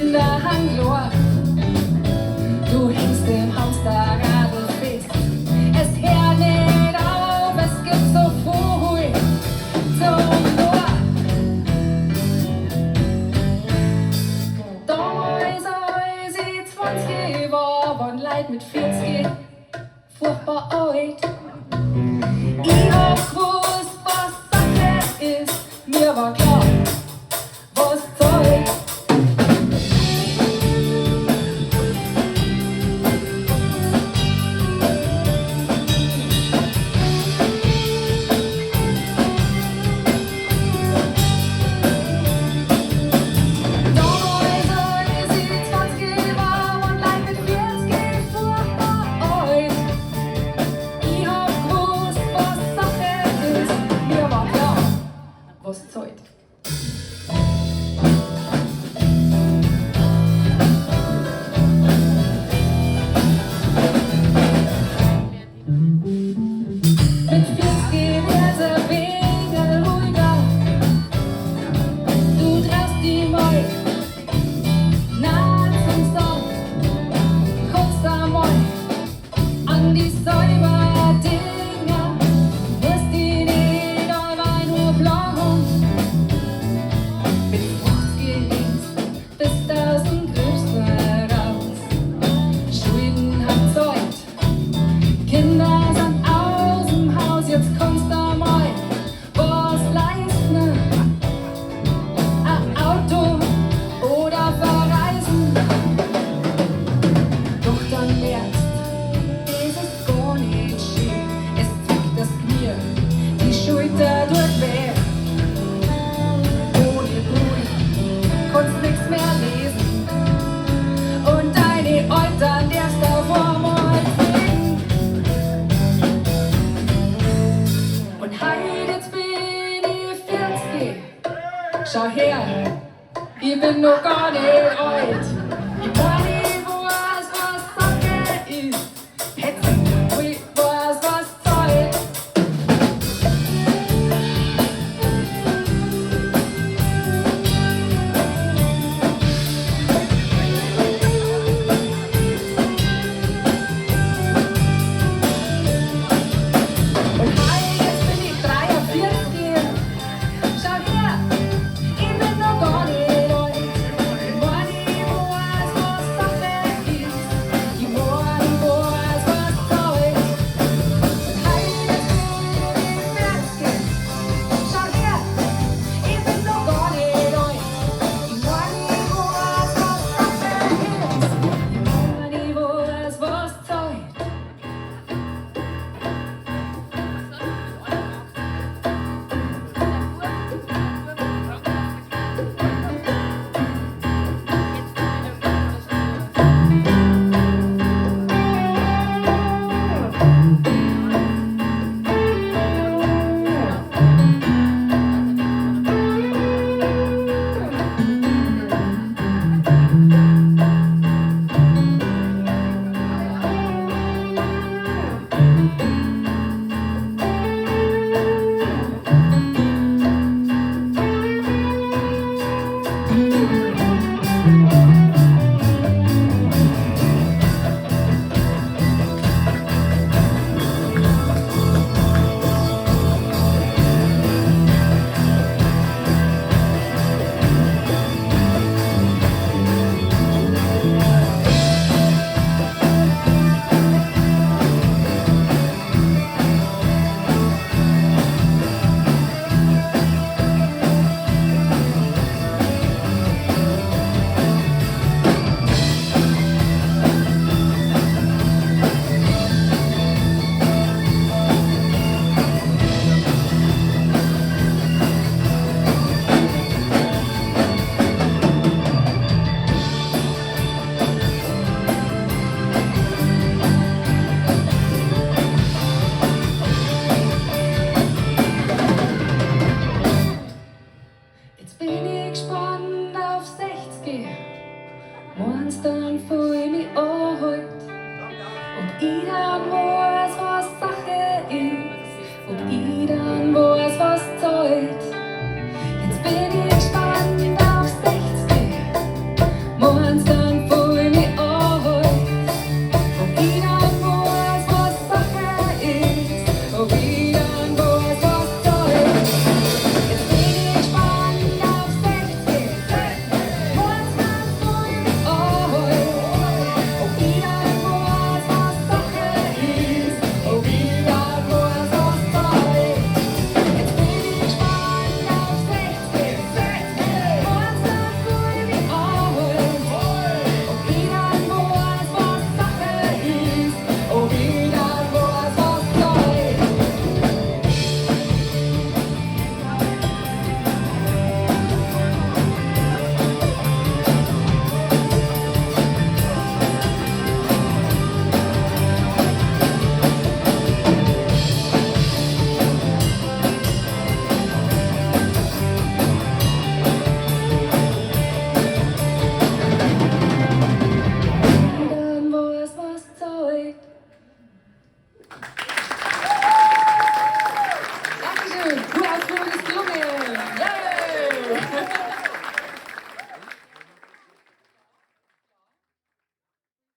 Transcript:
Kinder hanglor, du hängst im Hamsterrad fest. Es hört nicht auf, es gibt so viel zum Nur. Damals, als ich 20 war, waren Leute mit 40 furchtbar alt. Ich hab gewusst, was Sache ist, mir war klar, was zählt. Was zählt. Mit 40 wird's ein wenig ruhiger. Du traust dich mal nah zum Song, guckst einmal an die selber Dinger, musst die nicht einmal nur planen. Mit 50 links bis 1000 Größe raus. Schulden hat Zeit, Kinder sind aus dem Haus, jetzt kannst du mal was leisten. Ein Auto oder verreisen. Doch dann merkst, es ist gar nicht schön. Es zwickt das Knie, die Schulter tut weh. Ohne Buch kannst nix mehr lesen. Und deine Eltern darfst du mal sehen. Und heute jetzt bin ich 40. Schau her, ich bin noch gar nicht alt. Ich weiß, was Sache ist. Jetzt ich weiß, was zählt. Und heute jetzt bin ich 43. Schau her, ich bin noch gar nicht alt. Ich weiß, was Sache ist. Ich weiß, was zählt. Und heute jetzt bin ich 40. Schau her, ich bin noch gar nicht alt. Ich weiß, was Sache ist. Ich weiß, was zählt. Jetzt bin ich gespannt auf 60. Morgens dann voll